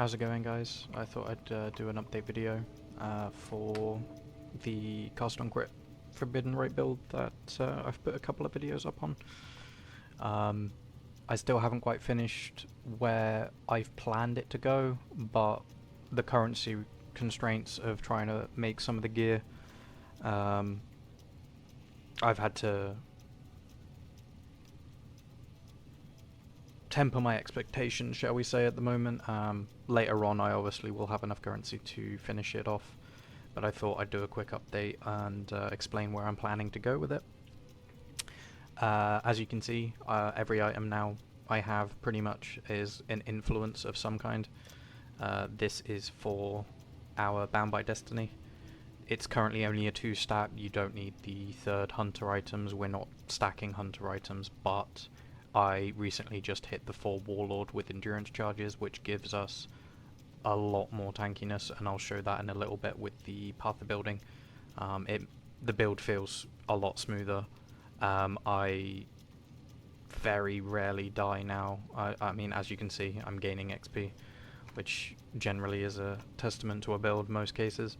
How's it going, guys? I thought I'd do an update video for the Cast on Grit Forbidden Rate build that I've put a couple of videos up on. I still haven't quite finished where I've planned it to go, but the currency constraints of trying to make some of the gear, I've had to temper my expectations, shall we say, at the moment. Later on I obviously will have enough currency to finish it off, but I thought I'd do a quick update and explain where I'm planning to go with it. As you can see, every item now I have pretty much is an influence of some kind. This is for our Bound by Destiny. It's currently only a 2-stack, you don't need the third hunter items, we're not stacking hunter items, but I recently just hit the 4 Warlord with endurance charges, which gives us a lot more tankiness, and I'll show that in a little bit with the path of building. The build feels a lot smoother. I very rarely die now. I mean, as you can see, I'm gaining XP, which generally is a testament to a build most cases.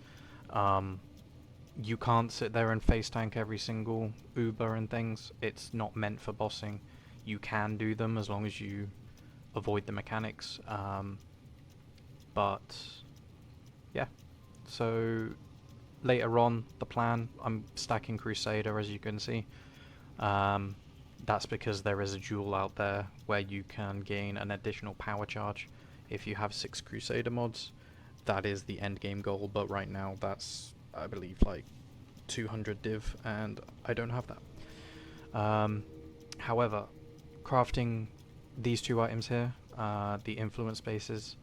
You can't sit there and face tank every single Uber and things. It's not meant for bossing. You can do them as long as you avoid the mechanics, but yeah. So later on, the plan, I'm stacking Crusader, as you can see. That's because there is a jewel out there where you can gain an additional power charge if you have 6 Crusader mods. That is the end game goal, but right now that's, I believe, like 200 div, and I don't have that. However, crafting these 2 items here, the influence bases,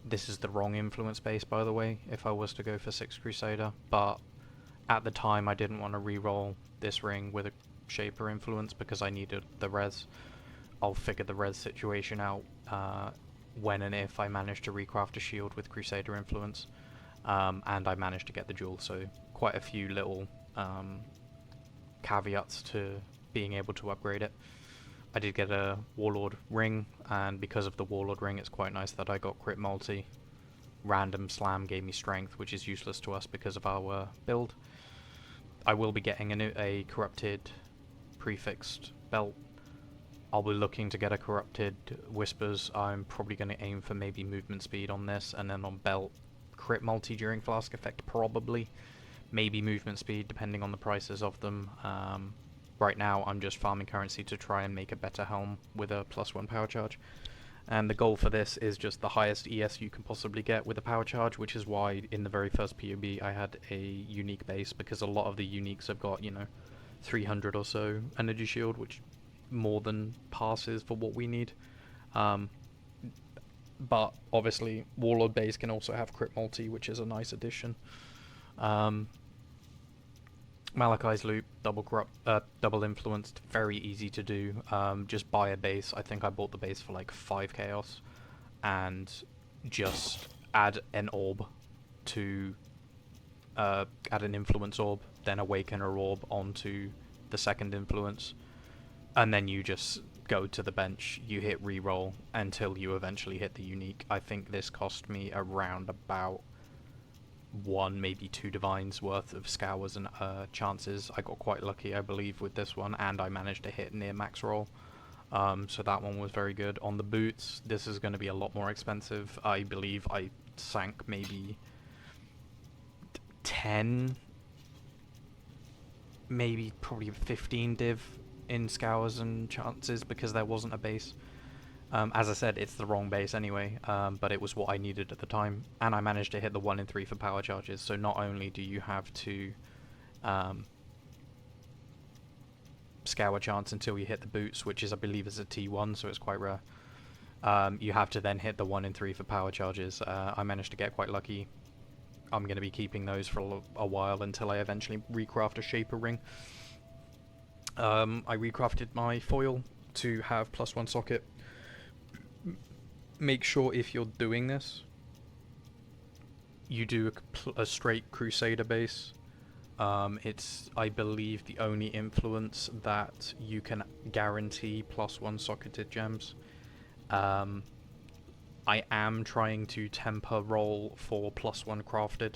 this is the wrong influence base, by the way, if I was to go for 6 Crusader, but at the time I didn't want to re-roll this ring with a Shaper influence because I needed the res. I'll figure the res situation out when and if I manage to recraft a shield with Crusader influence, and I managed to get the jewel, so quite a few little caveats to being able to upgrade it. I did get a Warlord ring, and because of the Warlord ring it's quite nice that I got crit multi. Random slam gave me strength, which is useless to us because of our build. I will be getting a corrupted prefixed belt. I'll be looking to get a corrupted whispers. I'm probably going to aim for maybe movement speed on this, and then on belt crit multi during flask effect probably. Maybe movement speed depending on the prices of them. Right now I'm just farming currency to try and make a better helm with a +1 power charge. And the goal for this is just the highest ES you can possibly get with a power charge, which is why in the very first POB I had a unique base, because a lot of the uniques have got, 300 or so energy shield, which more than passes for what we need. But obviously Warlord base can also have crit multi, which is a nice addition. Malachi's loop, double influenced, very easy to do. Just buy a base. I think I bought the base for like 5 chaos, and just add an orb to add an influence orb, then awaken a orb onto the second influence, and then you just go to the bench, you hit reroll until you eventually hit the unique. I think this cost me around about 1, maybe 2 divines worth of scours and chances. I got quite lucky, I believe, with this one, and I managed to hit near max roll. So that one was very good. On the boots, this is going to be a lot more expensive. I believe I sank maybe 10, maybe probably 15 div in scours and chances because there wasn't a base. As I said, it's the wrong base anyway, but it was what I needed at the time, and I managed to hit the 1 in 3 for power charges. So not only do you have to scour chance until you hit the boots, which is, I believe, is a T1, so it's quite rare. You have to then hit the 1 in 3 for power charges. I managed to get quite lucky. I'm going to be keeping those for a while until I eventually recraft a Shaper ring. I recrafted my foil to have +1 socket. Make sure if you're doing this, you do a straight Crusader base. It's, I believe, the only influence that you can guarantee +1 socketed gems. I am trying to temper roll for +1 crafted.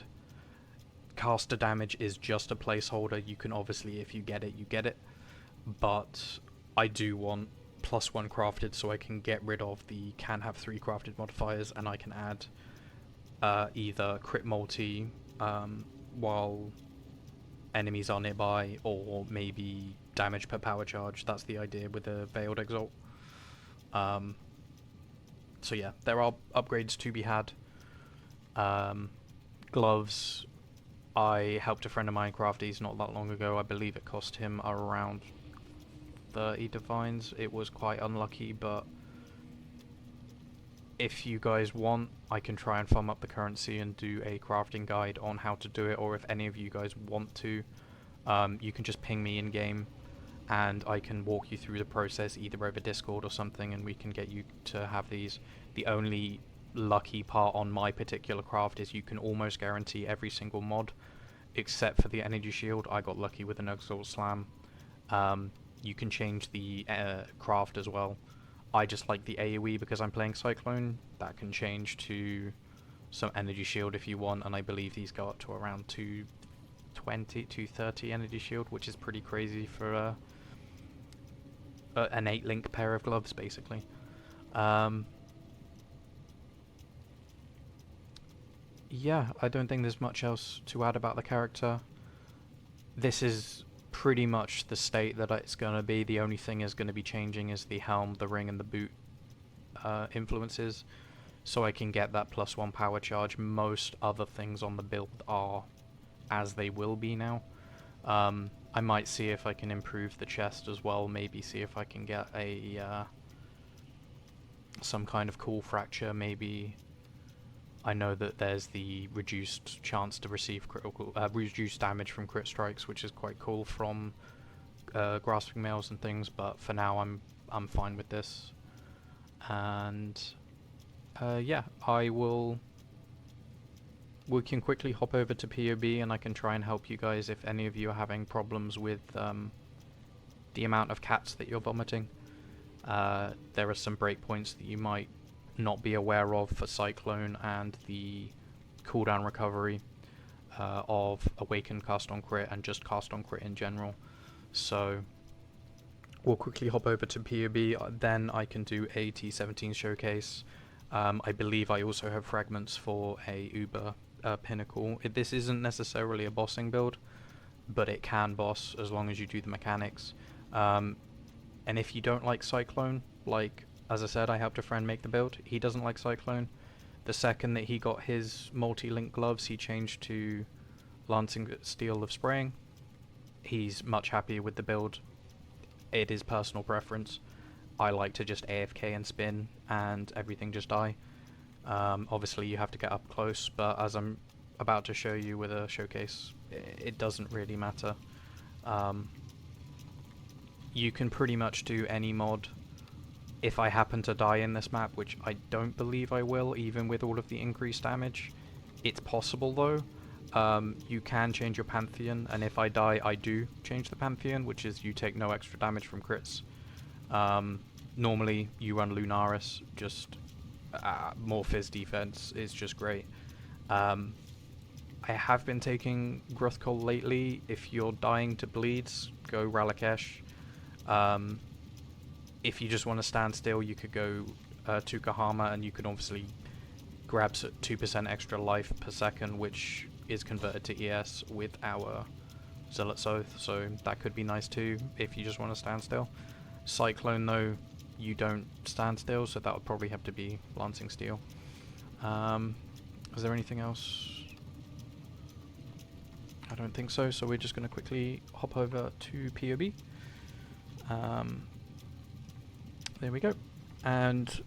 Caster damage is just a placeholder. You can obviously, if you get it, you get it. But I do want +1 crafted so I can get rid of the can have 3 crafted modifiers, and I can add either crit multi while enemies are nearby, or maybe damage per power charge. That's the idea with the Veiled Exalt. So yeah, there are upgrades to be had. Gloves, I helped a friend of mine craft these not that long ago. I believe it cost him around 30 divines. It was quite unlucky, but if you guys want, I can try and farm up the currency and do a crafting guide on how to do it, or if any of you guys want to, you can just ping me in game and I can walk you through the process either over Discord or something, and we can get you to have these. The only lucky part on my particular craft is you can almost guarantee every single mod except for the energy shield. I got lucky with an Exalt Slam. You can change the craft as well. I just like the AoE because I'm playing Cyclone. That can change to some energy shield if you want, and I believe these go up to around 220, 230 energy shield, which is pretty crazy for an 8-link pair of gloves, basically. Yeah, I don't think there's much else to add about the character. This is pretty much the state that it's going to be. The only thing is going to be changing is the helm, the ring, and the boot influences, so I can get that +1 power charge. Most other things on the build are as they will be now. I might see if I can improve the chest as well, maybe see if I can get a some kind of cool fracture. Maybe I know that there's the reduced chance to receive critical reduced damage from crit strikes, which is quite cool from grasping mails and things, but for now I'm fine with this. And yeah, we can quickly hop over to POB and I can try and help you guys if any of you are having problems with the amount of cats that you're vomiting. There are some breakpoints that you might not be aware of for Cyclone and the cooldown recovery of Awaken, Cast on Crit, and just Cast on Crit in general. So we'll quickly hop over to POB, then I can do a T17 showcase. I believe I also have fragments for a Uber Pinnacle. This isn't necessarily a bossing build, but it can boss as long as you do the mechanics. And if you don't like Cyclone, like as I said, I helped a friend make the build. He doesn't like Cyclone. The second that he got his multi-link gloves, he changed to Lancing Steel of Spraying. He's much happier with the build. It is personal preference. I like to just AFK and spin and everything just die. Obviously you have to get up close, but as I'm about to show you with a showcase, it doesn't really matter. You can pretty much do any mod. If I happen to die in this map, which I don't believe I will, even with all of the increased damage, it's possible though. You can change your Pantheon, and if I die, I do change the Pantheon, which is you take no extra damage from crits. Normally, you run Lunaris, just more Fizz defense is just great. I have been taking Gruthkol lately. If you're dying to bleeds, go Ralakesh. If you just want to stand still, you could go Tukahama, and you can obviously grab 2% extra life per second, which is converted to ES with our Zealot's Oath, so that could be nice too if you just want to stand still. Cyclone though, you don't stand still, so that would probably have to be Lancing Steel. Is there anything else? I don't think so, so we're just going to quickly hop over to POB. There we go. And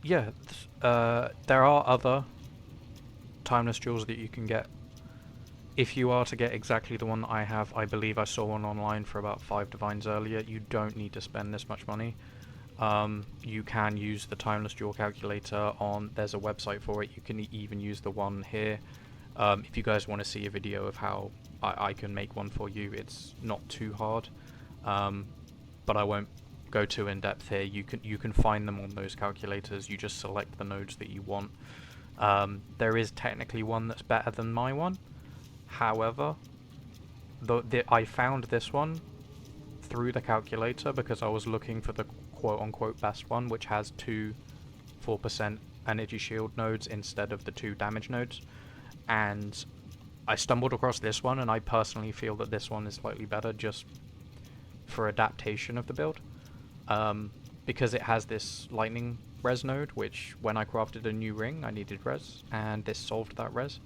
yeah, there are other timeless jewels that you can get. If you are to get exactly the one that I have, I believe I saw one online for about 5 divines earlier. You don't need to spend this much money. You can use the timeless jewel calculator on, there's a website for it. You can even use the one here. If you guys want to see a video of how I can make one for you, it's not too hard. But I won't go too in depth here. You can find them on those calculators. You just select the nodes that you want. There is technically one that's better than my one. However, I found this one through the calculator because I was looking for the quote-unquote best one, which has 2 4% energy shield nodes instead of the 2 damage nodes. And I stumbled across this one, and I personally feel that this one is slightly better just for adaptation of the build. Because it has this lightning res node, which when I crafted a new ring I needed res, and this solved that res.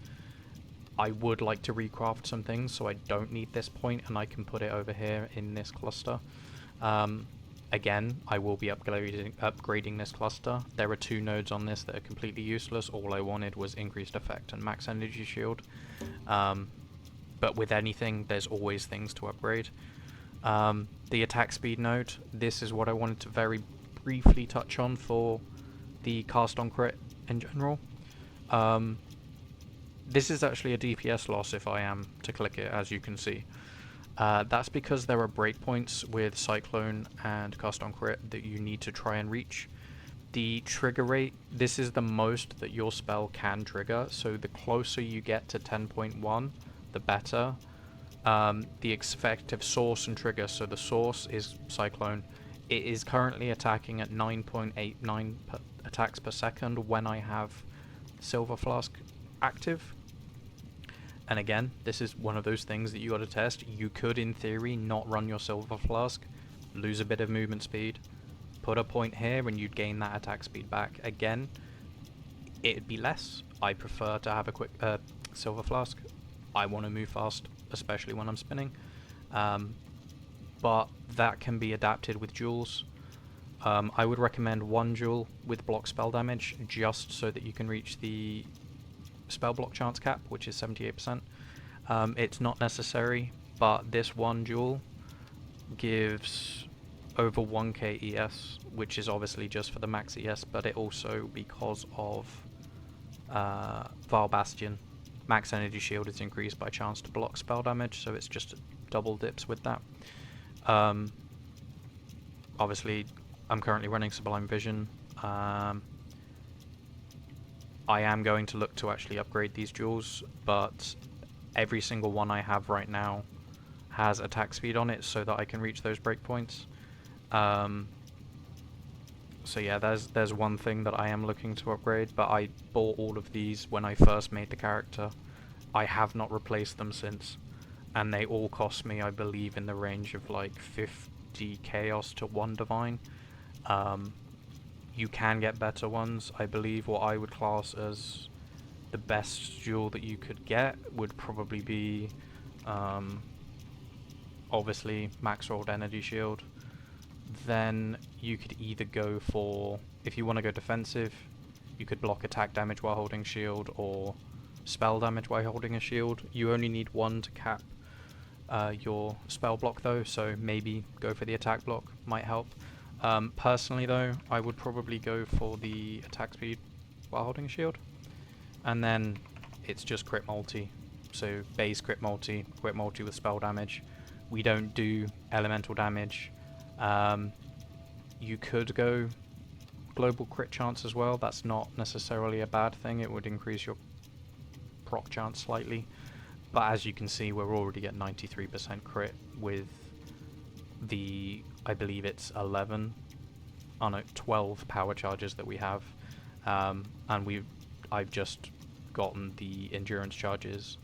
I would like to recraft some things so I don't need this point and I can put it over here in this cluster. Again, I will be upgrading this cluster. There are 2 nodes on this that are completely useless. All I wanted was increased effect and max energy shield. But with anything, there's always things to upgrade. The attack speed node, this is what I wanted to very briefly touch on for the cast on crit in general. This is actually a DPS loss if I am to click it, as you can see. That's because there are breakpoints with Cyclone and cast on crit that you need to try and reach. The trigger rate, this is the most that your spell can trigger, so the closer you get to 10.1, the better. The effective source and trigger, so the source is Cyclone. It is currently attacking at 9.89 attacks per second when I have Silver Flask active. And again, this is one of those things that you got to test. You could, in theory, not run your Silver Flask, lose a bit of movement speed, put a point here, and you'd gain that attack speed back. Again, it'd be less. I prefer to have a quick Silver Flask. I want to move fast, especially when I'm spinning. But that can be adapted with jewels. I would recommend 1 jewel with block spell damage, just so that you can reach the spell block chance cap, which is 78%. It's not necessary, but this 1 jewel gives over 1k ES, which is obviously just for the max ES, but it also, because of Vile Bastion, max energy shield is increased by chance to block spell damage, so it's just double dips with that. Obviously, I'm currently running Sublime Vision. I am going to look to actually upgrade these jewels, but every single one I have right now has attack speed on it so that I can reach those breakpoints. So yeah, there's one thing that I am looking to upgrade, but I bought all of these when I first made the character. I have not replaced them since, and they all cost me, I believe, in the range of like 50 chaos to 1 divine. You can get better ones. I believe what I would class as the best jewel that you could get would probably be obviously max rolled energy shield. Then you could either go for, if you want to go defensive, you could block attack damage while holding shield, or spell damage while holding a shield. You only need 1 to cap your spell block though, so maybe go for the attack block, might help. Personally though, I would probably go for the attack speed while holding a shield. And then it's just crit multi. So base crit multi with spell damage. We don't do elemental damage. You could go global crit chance as well. That's not necessarily a bad thing. It would increase your proc chance slightly. But as you can see, we're already at 93% crit with the, I believe it's 12 power charges that we have, and I've just gotten the endurance charges,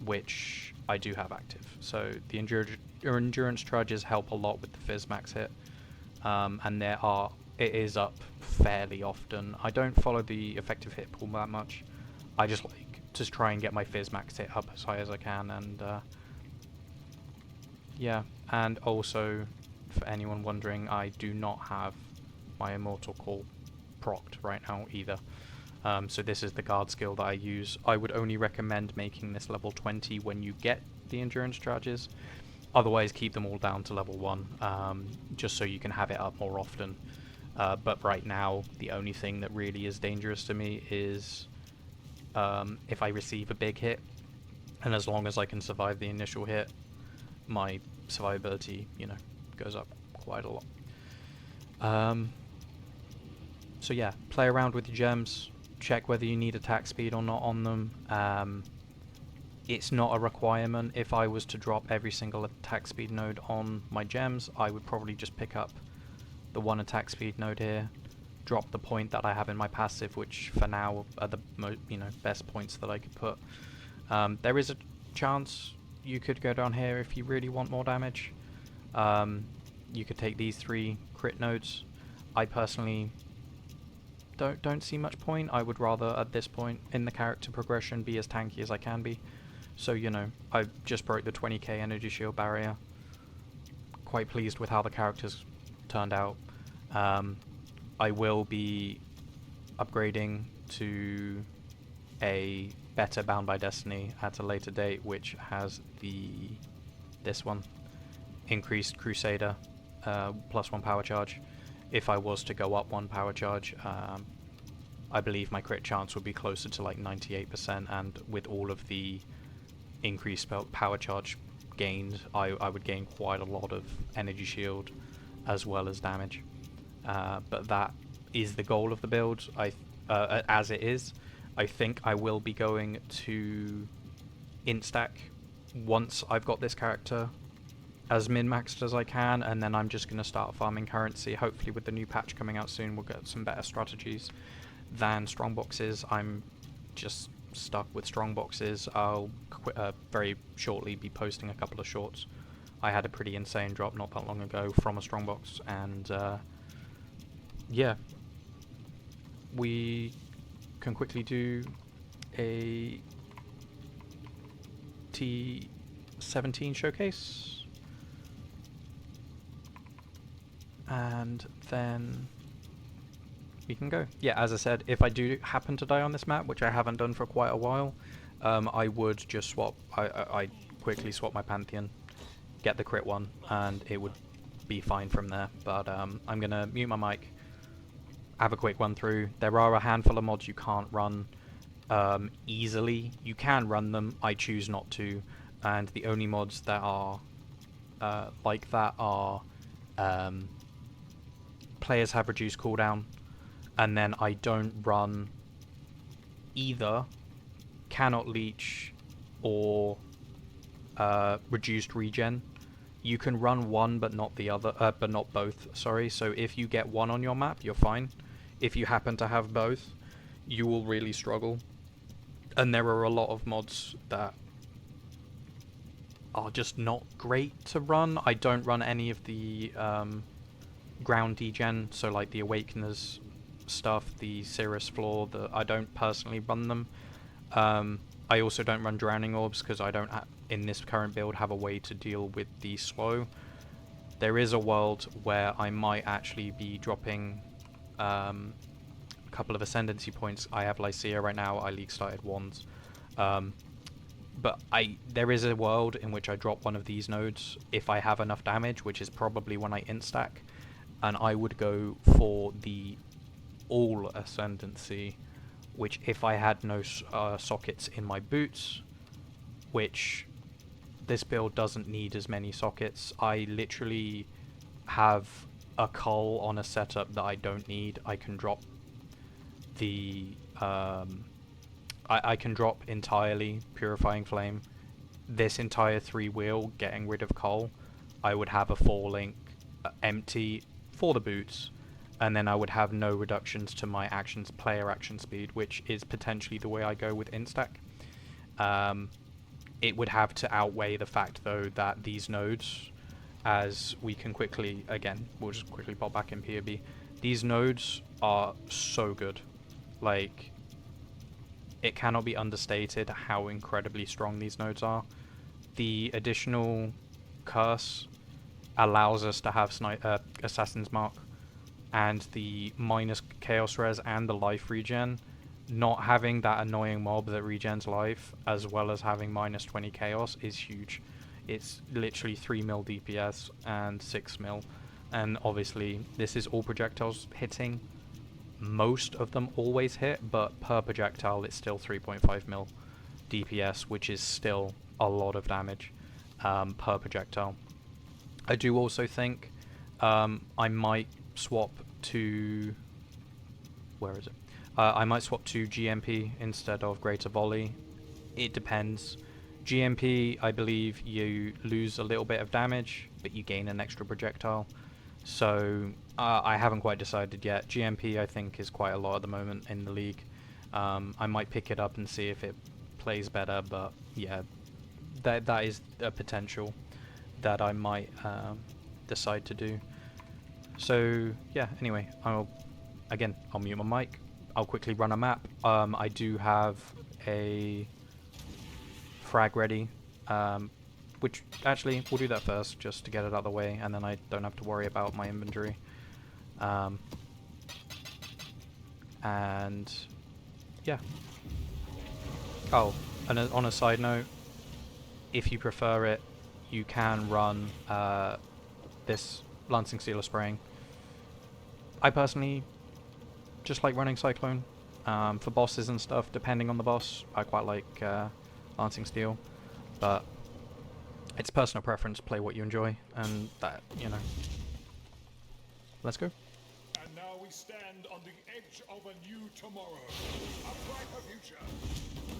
which I do have active. So the endurance charges help a lot with the Fizz max hit, and it is up fairly often. I don't follow the effective hit pool that much. I just like to try and get my Fizz max hit up as high as I can, and yeah, and also, for anyone wondering, I do not have my Immortal Call procced right now either. So this is the guard skill that I use. I would only recommend making this level 20 when you get the endurance charges. Otherwise, keep them all down to level 1, just so you can have it up more often. But right now, the only thing that really is dangerous to me is if I receive a big hit, and as long as I can survive the initial hit, my survivability, goes up quite a lot. So yeah, play around with your gems, check whether you need attack speed or not on them. It's not a requirement. If I was to drop every single attack speed node on my gems, I would probably just pick up the one attack speed node here, drop the point that I have in my passive, which for now are the best points that I could put. There is a chance you could go down here if you really want more damage. You could take these 3 crit nodes. I personally don't see much point. I would rather at this point in the character progression be as tanky as I can be. So I just broke the 20k energy shield barrier. Quite pleased with how the characters turned out. I will be upgrading to a better Bound by Destiny at a later date, which has this one, increased Crusader, +1 power charge. If I was to go up 1 power charge, I believe my crit chance would be closer to like 98%, and with all of the increased power charge gained, I would gain quite a lot of energy shield as well as damage. But that is the goal of the build. As it is, I think I will be going to instack once I've got this character as min-maxed as I can, and then I'm just going to start farming currency. Hopefully with the new patch coming out soon, we'll get some better strategies than strongboxes. I'm just stuck with strongboxes. I'll very shortly be posting a couple of shorts. I had a pretty insane drop not that long ago from a strongbox, and yeah, we can quickly do a T17 showcase. And then we can go. Yeah, as I said, if I do happen to die on this map, which I haven't done for quite a while, I would just swap. I quickly swap my Pantheon, get the crit one, and it would be fine from there. But I'm going to mute my mic, have a quick run through. There are a handful of mods you can't run easily. You can run them, I choose not to, and the only mods that are like that are players have reduced cooldown, and then I don't run either cannot leech or reduced regen. You can run one but not the other, but not both, sorry. So if you get one on your map, you're fine. If you happen to have both, you will really struggle. And there are a lot of mods that are just not great to run. I don't run any of the ground degen, so like the Awakeners stuff, the Cirrus Floor, I don't personally run them. I also don't run Drowning Orbs because I don't, in this current build, have a way to deal with the slow. There is a world where I might actually be dropping a couple of Ascendancy points. I have Lycia right now, I League started Wands. But there is a world in which I drop one of these nodes if I have enough damage, which is probably when I instack, and I would go for the all Ascendancy, which if I had no sockets in my boots, which this build doesn't need as many sockets. I literally have a cull on a setup that I don't need. I can drop the I can drop entirely Purifying Flame, this entire 3-wheel, getting rid of cull. I would have a 4-link empty for the boots, and then I would have no reductions to my player action speed, which is potentially the way I go with instack. It would have to outweigh the fact, though, that these nodes, as we can quickly, again, we'll just quickly pop back in POB, these nodes are so good. Like, it cannot be understated how incredibly strong these nodes are. The additional curse allows us to have Assassin's Mark, and the minus Chaos Res and the life regen. Not having that annoying mob that regens life, as well as having minus 20 Chaos, is huge. It's literally 3 mil DPS and 6 mil. And obviously, this is all projectiles hitting. Most of them always hit, but per projectile, it's still 3.5 mil DPS, which is still a lot of damage per projectile. I do also think I might swap to... Where is it? I might swap to GMP instead of Greater Volley. It depends. GMP, I believe you lose a little bit of damage, but you gain an extra projectile. So I haven't quite decided yet. GMP I think is quite a lot at the moment in the league. I might pick it up and see if it plays better, but yeah, that is a potential that I might decide to do. So yeah, anyway, I'll mute my mic. I'll quickly run a map. I do have a frag ready, which actually we'll do that first just to get it out of the way, and then I don't have to worry about my inventory. And yeah. Oh, and on a side note, if you prefer it, you can run this Lancing Steel spraying. I personally just like running Cyclone. For bosses and stuff, depending on the boss, I quite like Lancing Steel, but it's personal preference. Play what you enjoy, and that, you know. Let's go. And now we stand on the edge of a new tomorrow. A brighter future.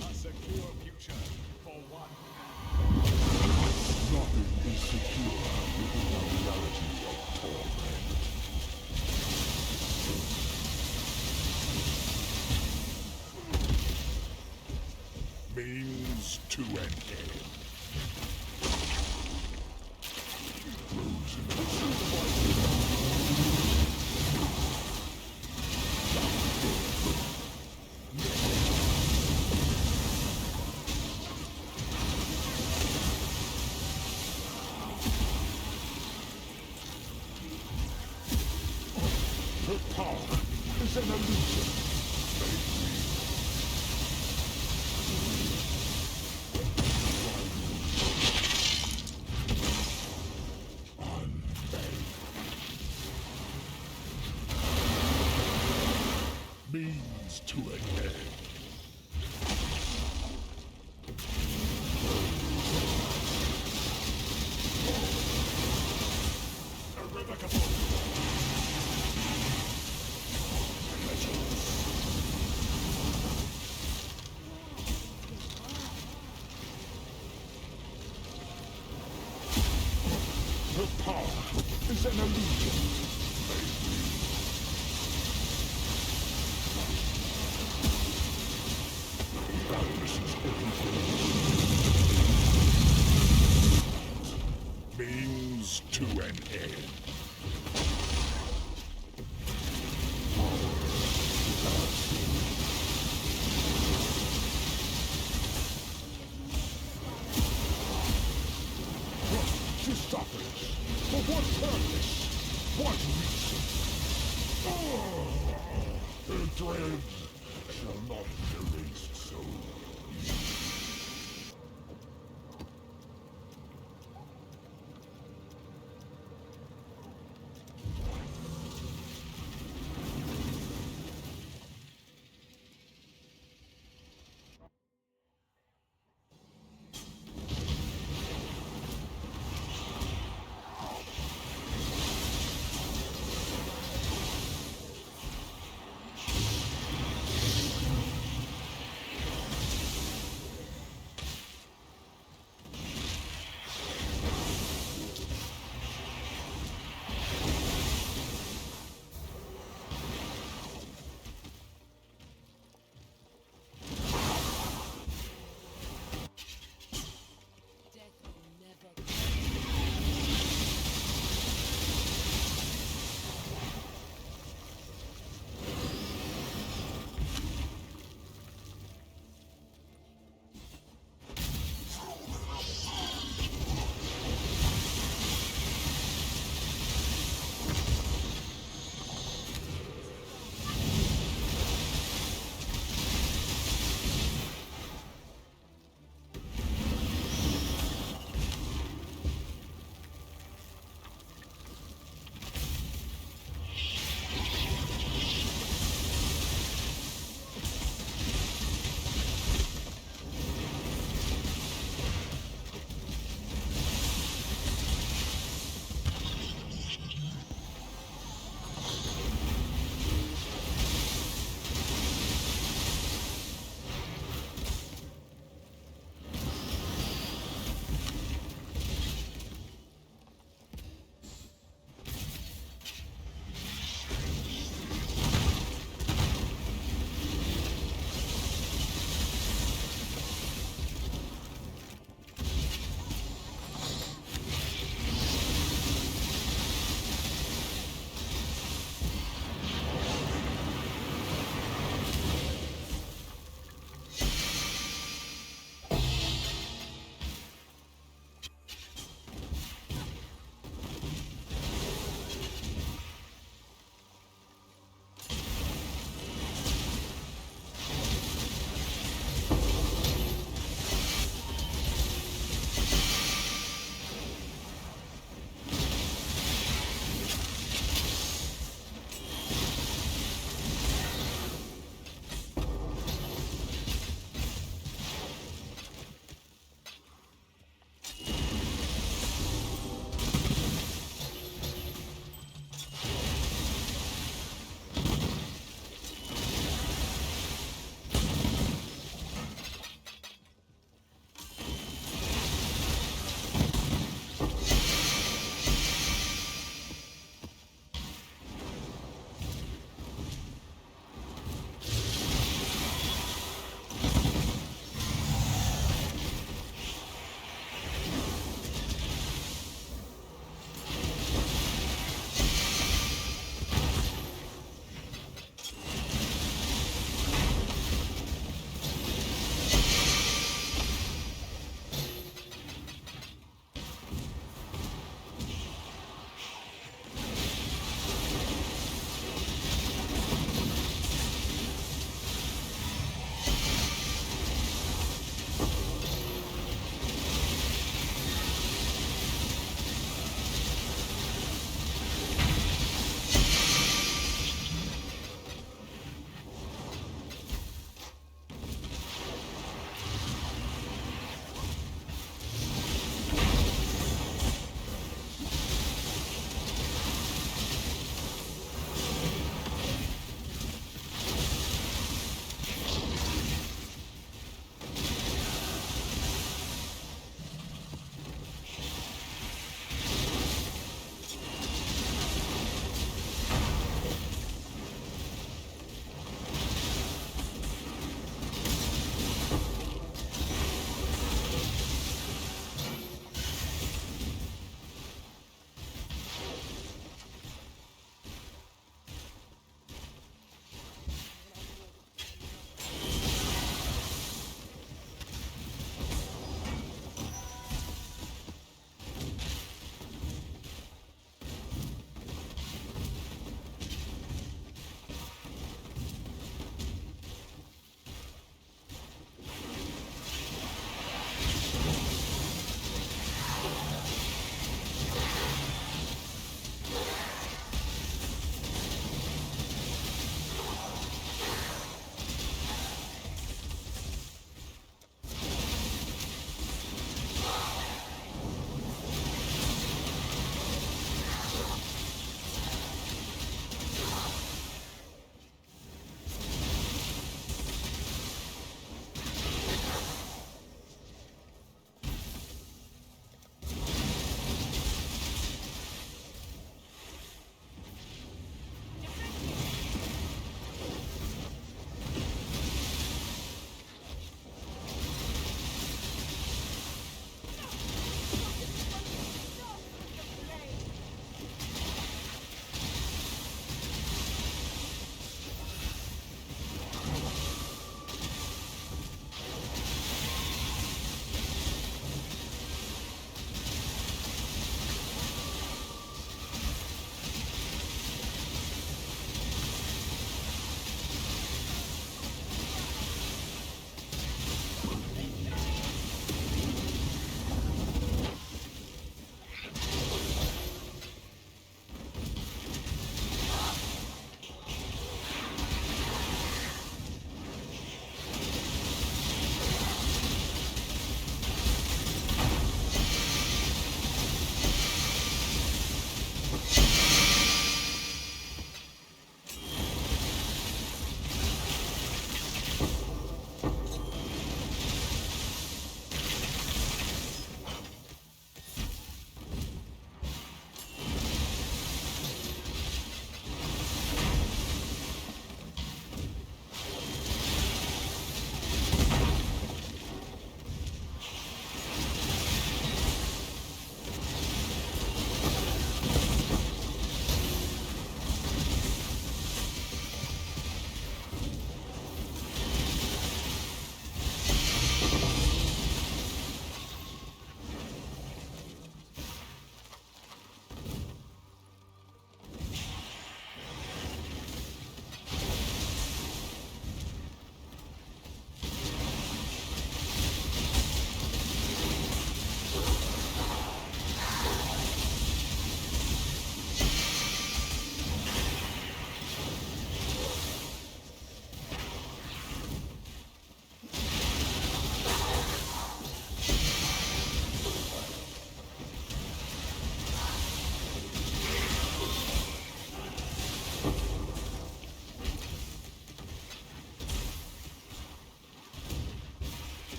A secure future for one. Nothing is secure within the reality of torment. Means to an end. The power is an illusion. Means to an end. Irrevocable. The power is an illusion. Means to an end. To stop it. For what purpose? What reason? The dread shall not be erased so easily.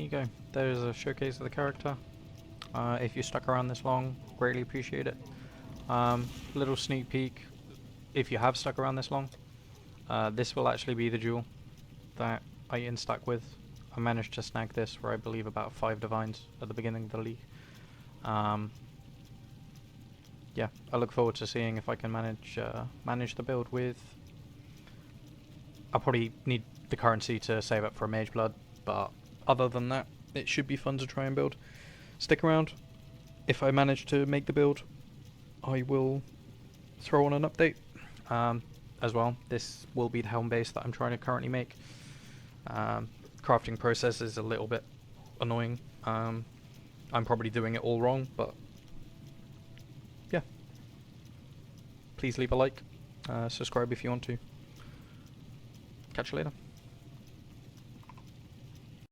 you go. There's a showcase of the character. If you stuck around this long, greatly appreciate it. Little sneak peek, if you have stuck around this long, this will actually be the jewel that I instack with. I managed to snag this for I believe about 5 divines at the beginning of the league. Yeah, I look forward to seeing if I can manage the build with... I'll probably need the currency to save up for a mage blood, but other than that, it should be fun to try and build. Stick around. If I manage to make the build, I will throw on an update as well. This will be the helm base that I'm trying to currently make. Crafting process is a little bit annoying. I'm probably doing it all wrong, but yeah. Please leave a like, subscribe if you want to. Catch you later.